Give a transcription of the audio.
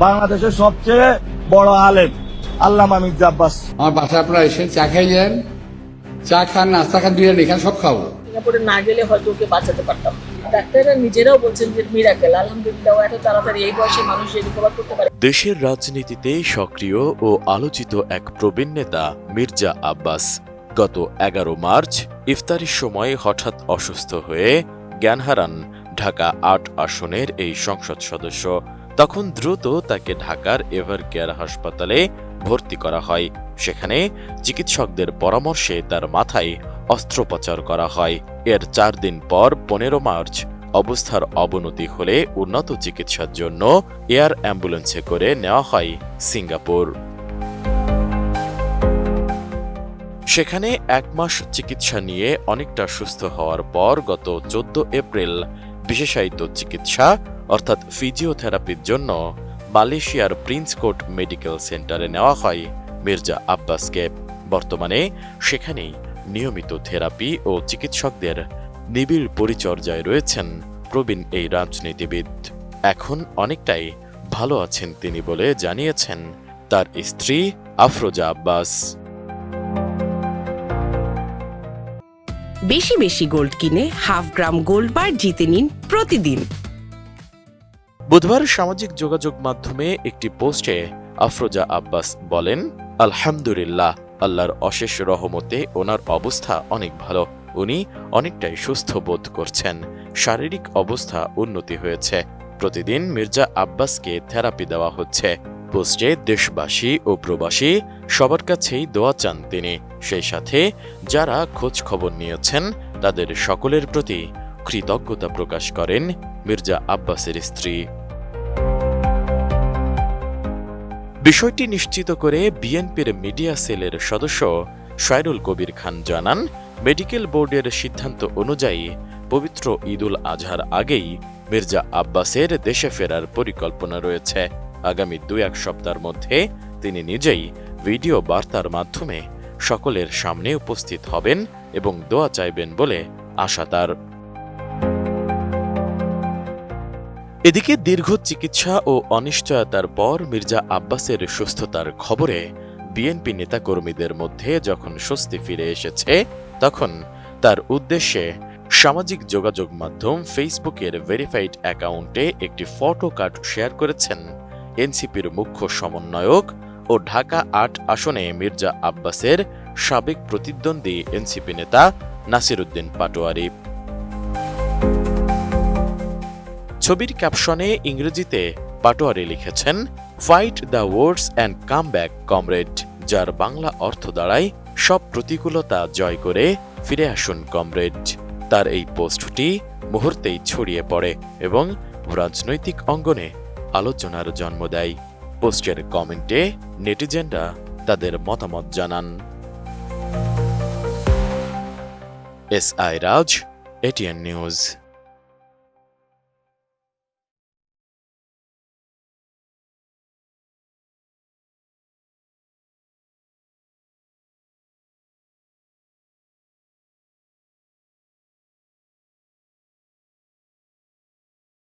বাংলাদেশের সবচেয়ে বড় আলেম আল্লামা মির্জা আব্বাস। আমার বাসায় আপনারা এসে চা খাই যান, চা খান, নাস্তা খান, দুইটা এখানে সব খাবো। সিঙ্গাপুরে না গেলে হয়তো ওকে বাঁচাতে পারতাম। ডাক্তাররা নিজেরাও বলছেন যে মিরাকেল, আলহামদুলিল্লাহ এত তাড়াতাড়ি এই বয়সে মানুষ রিকভার করতে পারে। দেশের রাজনীতিতে সক্রিয় ও আলোচিত এক প্রবীণ নেতা মির্জা আব্বাস গত 11 মার্চ ইফতারির সময় হঠাৎ অসুস্থ হয়ে জ্ঞান হারান ঢাকা ৮ আসনের এই সংসদ সদস্য। তখন দ্রুত তাকে ঢাকার এভার কেয়ার হাসপাতালে ভর্তি করা হয়। সেখানে চিকিৎসকদের পরামর্শে তার মাথায় অস্ত্রোপচার করা হয়। এর 4 দিন পর 15 মার্চ অবস্থার অবনতি হলে উন্নত চিকিৎসার জন্য এয়ার অ্যাম্বুলেন্সে করে নেওয়া হয় সিঙ্গাপুর। সেখানে 1 মাস চিকিৎসা নিয়ে অনেকটা সুস্থ হওয়ার পর গত 14 এপ্রিল বিশেষায়িত চিকিৎসা অর্থাৎ ফিজিওথেরাপির জন্য মালয়েশিয়ার প্রিন্স কোর্ট মেডিকেল সেন্টারে নেওয়া হয় মির্জা আব্বাসকে। বর্তমানে সেখানেই নিয়মিত থেরাপি ও চিকিৎসকদের নিবিড় পরিচর্যায় রয়েছেন প্রবীণ এই রাজনীতিবিদ। এখন অনেকটাই ভালো আছেন তিনি বলে জানিয়েছেন তার স্ত্রী আফরোজা আব্বাস। বেশি বেশি গোল্ড কিনে হাফ গ্রাম গোল্ড বার জিতে নিন প্রতিদিন। বুধবার সামাজিক যোগাযোগ মাধ্যমে একটি পোস্টে আফরোজা আব্বাস বলেন, আলহামদুলিল্লাহ, আল্লাহর অশেষ রহমতে ওনার অবস্থা অনেক ভালো। উনি অনেকটাই সুস্থ বোধ করছেন। শারীরিক অবস্থা উন্নতি হয়েছে। প্রতিদিন মির্জা আব্বাসকে থেরাপি দেওয়া হচ্ছে। পোস্টে দেশবাসী ও প্রবাসী সবার কাছেই দোয়া চান তিনি। সেই সাথে যারা খোঁজ খবর নিয়েছেন তাদের সকলের প্রতি কৃতজ্ঞতা প্রকাশ করেন মির্জা আব্বাসের স্ত্রী। বিষয়টি নিশ্চিত করে বিএনপির মিডিয়া সেলের সদস্য শায়রুল কবির খান জানান, মেডিকেল বোর্ডের সিদ্ধান্ত অনুযায়ী পবিত্র ঈদুল আজহার আগেই মির্জা আব্বাসের দেশে ফেরার পরিকল্পনা রয়েছে। আগামী 2-1 সপ্তাহের মধ্যে তিনি নিজেই ভিডিও বার্তার মাধ্যমে সকলের সামনে উপস্থিত হবেন এবং দোয়া চাইবেন বলে আশা তার। এদিকে দীর্ঘ চিকিৎসা ও অনিশ্চয়তার পর মির্জা আব্বাসের সুস্থতার খবরে বিএনপি নেতাকর্মীদের মধ্যে যখন স্বস্তি ফিরে এসেছে, তখন তার উদ্দেশ্যে সামাজিক যোগাযোগ মাধ্যম ফেসবুকের ভেরিফাইড অ্যাকাউন্টে একটি ফটো কার্ড শেয়ার করেছেন এনসিপির মুখ্য সমন্বয়ক ও ঢাকা ৮ আসনে মির্জা আব্বাসের সাবেক প্রতিদ্বন্দ্বী এনসিপি নেতা নাসির উদ্দিন পাটোয়ারি। ছবির ক্যাপশনে ইংরেজিতে পাটোয়ারি লিখেছেন, fight the wars and come back comrade, যার বাংলা অর্থ দাঁড়ায় সব প্রতিকূলতা জয় করে ফিরে আসুন কমরেড। তার এই পোস্টটি মুহূর্তেই ছড়িয়ে পড়ে এবং রাজনৈতিক অঙ্গনে আলোচনার জন্ম দেয়। পোস্টের কমেন্টে নেটিজেনরা তাদের মতামত জানান। SI রাজ, ATN নিউজ।